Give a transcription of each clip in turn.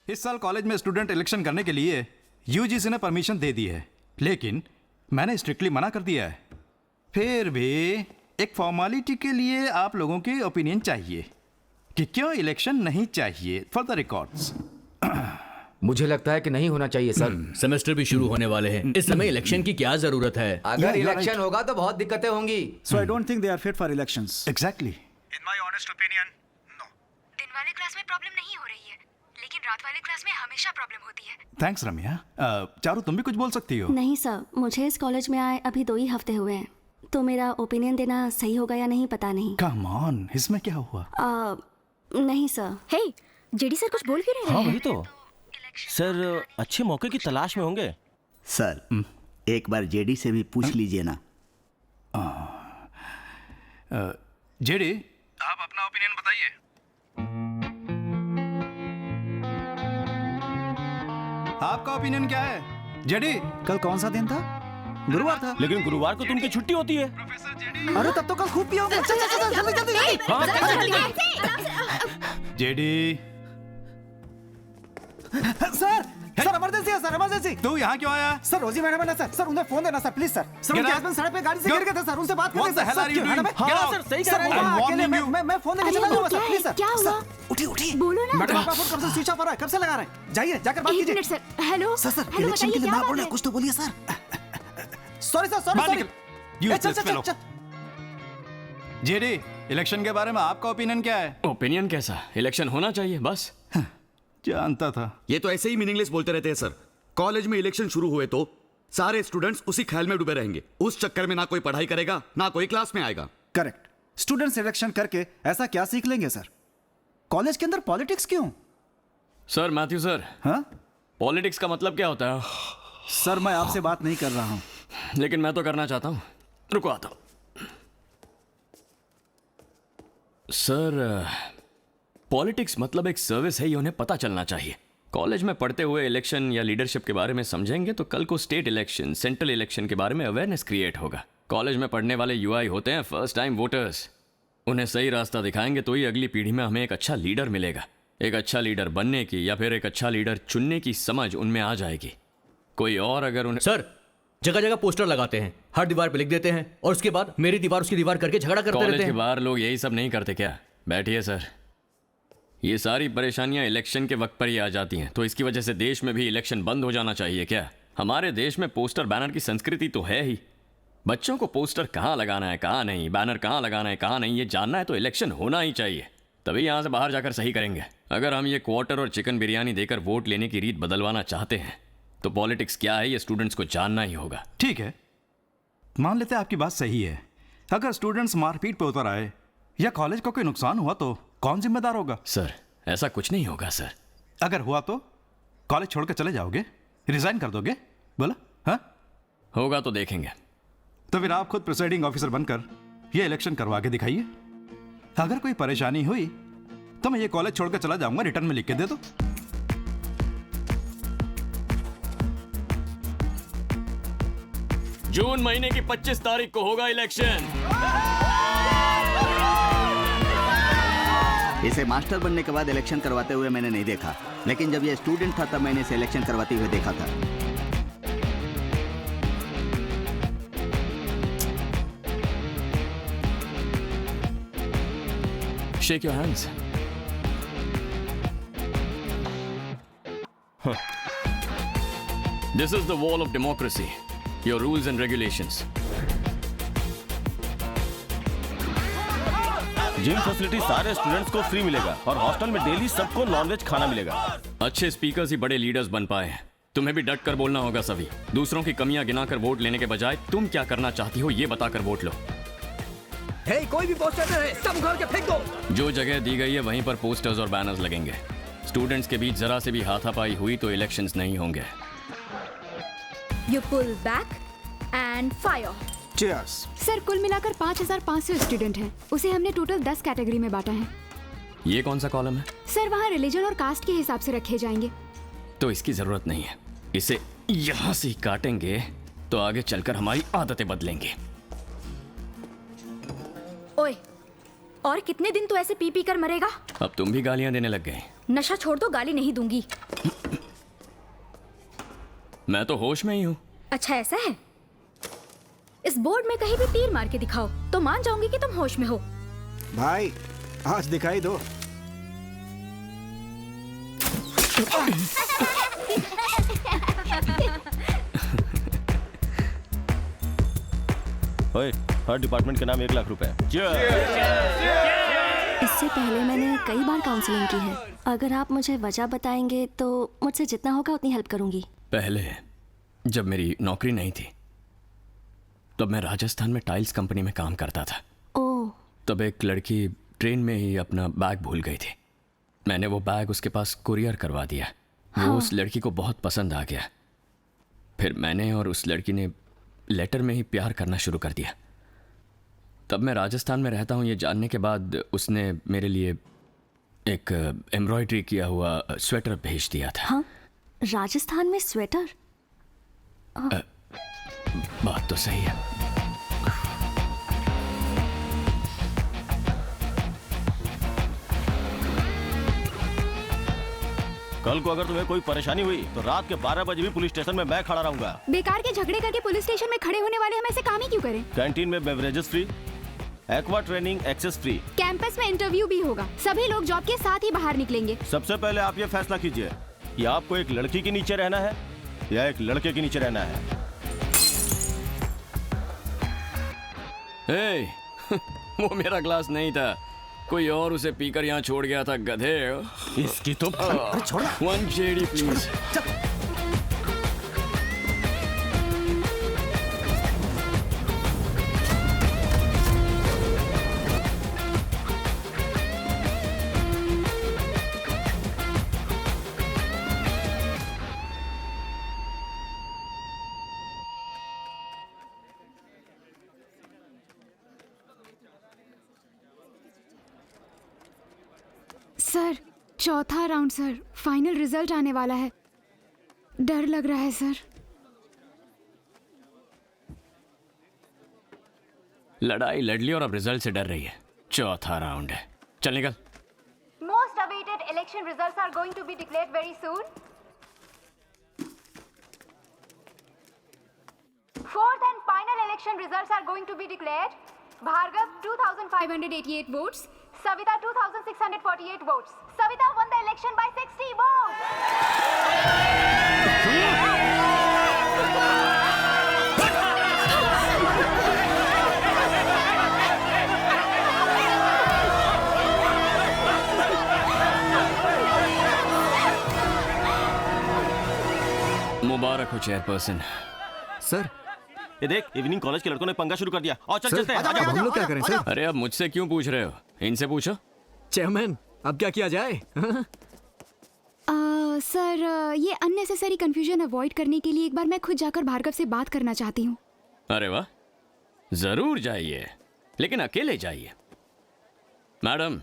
इस साल कॉलेज में स्टूडेंट इलेक्शन करने के लिए यूजीसी ने परमिशन दे दी है, लेकिन मैंने स्ट्रिक्टली मना कर दिया है। फिर भी एक फॉर्मेलिटी के लिए आप लोगों की ओपिनियन चाहिए कि क्यों इलेक्शन नहीं चाहिए फॉर द रिकॉर्ड्स। मुझे लगता है कि नहीं होना चाहिए सर। सेमेस्टर भी शुरू होने वाले हैं, इस समय इलेक्शन की क्या जरूरत है? अगर इलेक्शन होगा तो बहुत दिक्कतें होंगी। So I don't think they are fit for elections. Exactly. In my honest opinion, no. दिन वाले क्लास में प्रॉब्लम नहीं हो रही है, लेकिन रात वाले क्लास में हमेशा प्रॉब्लम होती है। थैंक्स रम्या। चारू तुम भी कुछ बोल सकती हो। नहीं सर, मुझे इस कॉलेज में आए अभी 2 ही हफ्ते हुए हैं, तो मेरा ओपिनियन देना सही होगा या नहीं पता नहीं। कम ऑन, इसमें क्या हुआ? नहीं सर। हे, जेडी सर कुछ बोल क्यों नहीं रहे हाँ हैं? वही तो सर, अच्छे मौके की तलाश में होंगे। सर एक बार जेडी से भी पूछ लीजिए ना। जेडी, आप अपना ओपिनियन बताइए। आपका ओपिनियन क्या है जेडी? कल कौन सा दिन था? गुरुवार था। लेकिन गुरुवार को तो उनकी छुट्टी होती है। अरे तब तो कल खूब पियोगे। चल चल चल जल्दी जल्दी। जेडी। सर इमरजेंसी है सर, इमरजेंसी। तू यहाँ क्यों आया? सर रोजी मैडम है ना सर, सर उन्हें फोन देना सर प्लीज सर। सर उनके हस्बैंड सड़क पे गाड़ी से गिर गए थे सर, उनसे बात What करें the sir. hell are you क्यों, doing? Madam? Get out. Sir सही सर कह रहे हैं। I'm warning you. मैं फोन देके अरे चला वो जाऊंगा क्या सर है? Please sir. क्या हुआ? सर, उठिए उठिए। बोलो ना। मैडम आपका फोन कब से स्विच ऑफ हो रहा है? कब से लगा रहे हैं? जाइए जाकर बात एक कीजिए। Minute sir. Hello sir sir hello, election के बताइए लिए क्या ना बात बोलना, है? कुछ तो बोलिए सर। सॉरी सर, सॉरी बाहर सॉरी। निकल। You चल useless चल fellow. चल। जेडी, इलेक्शन के बारे में आपका ओपिनियन क्या है? ओपिनियन कैसा? इलेक्शन होना चाहिए बस। जानता था। ये तो ऐसे ही मीनिंगलेस बोलते रहते हैं सर। कॉलेज में इलेक्शन शुरू हुए तो सारे स्टूडेंट्स उसी ख्याल में डूबे रहेंगे, उस चक्कर में ना कोई पढ़ाई करेगा ना कोई क्लास में आएगा। करेक्ट। स्टूडेंट सिलेक्शन करके ऐसा क्या सीख लेंगे सर? कॉलेज के अंदर पॉलिटिक्स क्यों? सर मैथ्यू सर, हाँ पॉलिटिक्स का मतलब क्या होता है? सर, मैं आपसे बात नहीं कर रहा हूँ। लेकिन मैं तो करना चाहता हूँ। रुको आता हूँ। सर, पॉलिटिक्स मतलब एक सर्विस है, ये उन्हें पता चलना चाहिए। कॉलेज में पढ़ते हुए इलेक्शन या लीडरशिप के बारे में समझेंगे तो कल को स्टेट इलेक्शन, सेंट्रल इलेक्शन के बारे में अवेयरनेस क्रिएट होगा। कॉलेज में पढ़ने वाले यूआई होते हैं फर्स्ट टाइम वोटर्स। उन्हें सही रास्ता दिखाएंगे तो ही अगली पीढ़ी में हमें एक अच्छा लीडर मिलेगा। एक अच्छा लीडर बनने की या फिर एक अच्छा लीडर चुनने की समझ उनमें आ जाएगी। कोई और अगर उन्हें सर जगह जगह पोस्टर लगाते हैं, हर दीवार पे लिख देते हैं और उसके बाद मेरी दीवार उसकी दीवार करके झगड़ा करते कॉलेज रहते के हैं। बाहर लोग यही सब नहीं करते क्या? बैठिए सर। ये सारी परेशानियां इलेक्शन के वक्त पर ही आ जाती हैं, तो इसकी वजह से देश में भी इलेक्शन बंद हो जाना चाहिए क्या? हमारे देश में पोस्टर बैनर की संस्कृति तो है ही। बच्चों को पोस्टर कहाँ लगाना है कहाँ नहीं, बैनर कहाँ लगाना है कहाँ नहीं, ये जानना है तो इलेक्शन होना ही चाहिए, तभी यहाँ से बाहर जाकर सही करेंगे। अगर हम ये क्वार्टर और चिकन बिरयानी देकर वोट लेने की रीत बदलवाना चाहते हैं तो पॉलिटिक्स क्या है ये स्टूडेंट्स को जानना ही होगा। ठीक है, मान लेते हैं आपकी बात सही है। अगर स्टूडेंट्स मारपीट पे उतर आए या कॉलेज को कोई नुकसान हुआ तो कौन जिम्मेदार होगा? सर ऐसा कुछ नहीं होगा सर। अगर हुआ तो कॉलेज छोड़कर चले जाओगे, रिजाइन कर दोगे? बोला हाँ? होगा तो देखेंगे। तो फिर आप खुद प्रिसाइडिंग ऑफिसर बनकर ये इलेक्शन करवा के दिखाइए। अगर कोई परेशानी हुई तो मैं ये कॉलेज छोड़कर चला जाऊंगा, रिटर्न में लिख के दे दो। जून महीने की 25 तारीख को होगा इलेक्शन। इसे मास्टर बनने के बाद इलेक्शन करवाते हुए मैंने नहीं देखा, लेकिन जब ये स्टूडेंट था तब मैंने इसे इलेक्शन करवाते हुए देखा था। Shake your hands. This is the wall of democracy. Your rules and regulations. Gym facility सारे स्टूडेंट्स को फ्री मिलेगा और हॉस्टल में डेली सबको नॉनवेज खाना मिलेगा। अच्छे स्पीकर्स ही बड़े लीडर्स बन पाए हैं। तुम्हें भी डट कर बोलना होगा सभी। दूसरों की कमियां गिनाकर वोट लेने के बजाय तुम क्या करना चाहती हो ये बताकर वोट लो। कोई भी पोस्टर है सब उखाड़ के फेंक दो। जो जगह दी गई है वहीं पर पोस्टर्स और बैनर्स लगेंगे। स्टूडेंट्स के बीच जरा से भी हाथापाई हुई तो इलेक्शंस नहीं होंगे। You pull back and fire. Cheers. Sir कुल मिलाकर 5500 स्टूडेंट हैं। उसे हमने टोटल 10 कैटेगरी में बांटा है। ये कौन सा कॉलम है? सर वहाँ रिलीजन और कास्ट के हिसाब से रखे जाएंगे। तो इसकी जरूरत नहीं है। इसे यहाँ से ही काटेंगे तो आगे चलकर हमारी आदतें बदलेंगी। ओए, और कितने दिन तू ऐसे पी पी कर मरेगा? अब तुम भी गालियां देने लग गए। नशा छोड़ दो, गाली नहीं दूंगी। मैं तो होश में ही हूँ। अच्छा ऐसा है? इस बोर्ड में कहीं भी तीर मार के दिखाओ तो मान जाऊंगी कि तुम होश में हो। भाई आज दिखाई दो। ओए, हर डिपार्टमेंट के नाम 1 लाख रुपए। इससे पहले मैंने कई बार काउंसलिंग की है। अगर आप मुझे वजह बताएंगे तो मुझसे जितना होगा उतनी हेल्प करूंगी। पहले जब मेरी नौकरी नहीं थी तब मैं राजस्थान में टाइल्स कंपनी में काम करता था। ओह। तब एक लड़की ट्रेन में ही अपना बैग भूल गई थी। मैंने वो बैग उसके पास कुरियर करवा दिया। वो उस लड़की को बहुत पसंद आ गया। फिर मैंने और उस लड़की ने लेटर में ही प्यार करना शुरू कर दिया। तब मैं राजस्थान में रहता हूँ ये जानने के बाद उसने मेरे लिए एक एम्ब्रॉयडरी किया हुआ स्वेटर भेज दिया था। हाँ, राजस्थान में स्वेटर? बात तो सही है। कल को अगर तुम्हें कोई परेशानी हुई तो रात के 12 बजे भी पुलिस स्टेशन में मैं खड़ा रहूंगा। बेकार के झगड़े करके पुलिस स्टेशन में खड़े होने वाले हम ऐसे काम ही क्यों करें? कैंटीन में beverages free, aqua training access free. Campus में इंटरव्यू भी होगा। सभी लोग जॉब के साथ ही बाहर निकलेंगे। सबसे पहले आप ये फैसला कीजिए कि आपको एक लड़की के नीचे रहना है या एक लड़के के नीचे रहना है। वो मेरा ग्लास नहीं था, कोई और उसे पीकर यहाँ छोड़ गया था। गधे। इसकी तो छोड़ा। 1 JD प्लीज। सर, चौथा राउंड सर, फाइनल रिजल्ट आने वाला है। डर लग रहा है सर। लड़ाई लड़ ली और अब रिजल्ट से डर रही है। चौथा राउंड है, चल निकल। Most awaited election results are going to be declared very soon. Fourth and final election results are going to be declared. Bhargav 2,588 votes. Savita 2,648 votes. Savita won the election by 60 votes. मुबारक हो chairperson. Sir, ये देख, evening college के लड़कों ने पंगा शुरू कर दिया। और चल सर, चलते हैं। अब हम लोग क्या करें सर? अरे अब मुझसे क्यों पूछ रहे हो? इनसे पूछो। चेयरमैन, अब क्या किया जाए? सर, ये अननेसेसरी कंफ्यूजन अवॉइड करने के लिए एक बार मैं खुद जाकर भार्गव से बात करना चाहती हूँ। अरे वाह, जरूर जाइए, लेकिन अकेले जाइए। मैडम,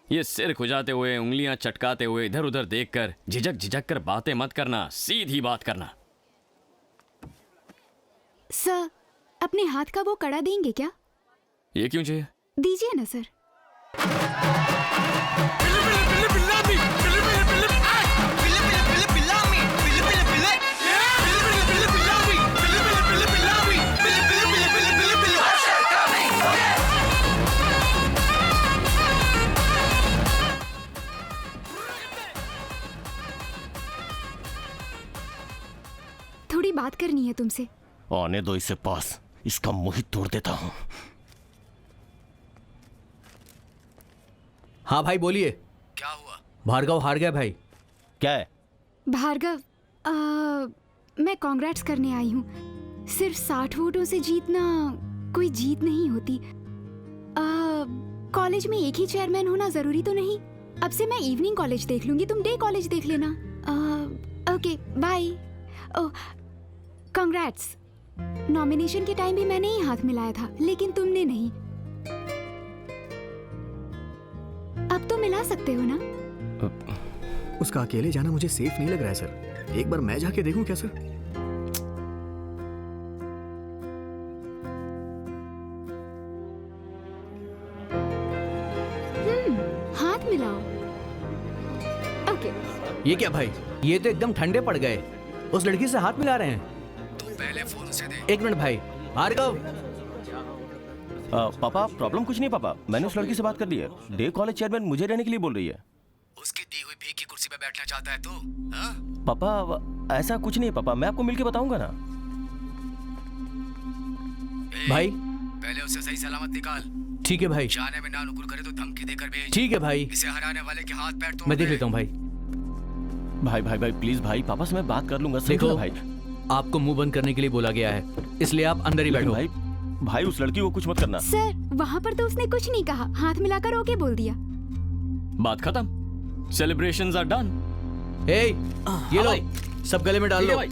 ये सिर खुजाते हुए, उंगलियां चटकाते हुए, इधर उधर देखकर झिझक कर बातें मत करना, सीधी बात करना। सर, अपने हाथ का वो कड़ा देंगे क्या? ये क्यों चाहिए? दीजिए ना सर। थोड़ी बात करनी है तुमसे। आने दो इसे पास, इसका मुंह ही तोड़ देता हूँ। हाँ भाई बोलिए। क्या हुआ? भार्गव हार गया भाई। क्या है? भार्गव, मैं कांग्रेट्स करने आई हूँ। सिर्फ 60 वोटों से जीतना कोई जीत नहीं होती। कॉलेज में एक ही चेयरमैन होना जरूरी तो नहीं। अब से मैं इवनिंग कॉलेज देख लूंगी, तुम डे कॉलेज देख लेना। Okay bye. कांग्रेट्स। नॉमिनेशन के टाइम भी मैंने ही हाथ मिलाया था, लेकिन तुमने नहीं। अब तो मिला सकते हो ना? उसका अकेले जाना मुझे सेफ नहीं लग रहा है सर। एक बार मैं जाके देखूं क्या सर? ये क्या भाई, ये तो एकदम ठंडे पड़ गए। उस लड़की से हाथ मिला रहे हैं। तुम पहले फोन से दे। एक मिनट भाई। भार्गव। पापा प्रॉब्लम कुछ नहीं पापा, मैंने उस लड़की से बात कर ली है। डे कॉलेज चेयरमैन मुझे रहने के लिए बोल रही है। उसकी दी हुई भीख की कुर्सी पे बैठना चाहता है तो? हाँ? पापा ऐसा कुछ नहीं है पापा, मैं आपको मिलके बताऊंगा ना। भाई पहले उसे सही सलामत निकाल। ठीक है भाई। जाने में ना नुकुर करे तो धमकी देकर भेज। ठीक है भाई। इसे हराने वाले के हाथ पैर तोड़ मैं देख दे। लेता हूँ भाई। भाई भाई भाई प्लीज भाई, पापा से मैं बात कर लूंगा। देखो भाई आपको मुंह बंद करने के लिए बोला गया है, इसलिए आप अंदर ही बैठो। भाई भाई उस लड़की को कुछ मत करना। सर वहाँ पर तो उसने कुछ नहीं कहा, हाथ मिलाकर ओके बोल दिया। बात खत्म। Celebrations are done. ए, ये लो सब गले में डाल लो। भाई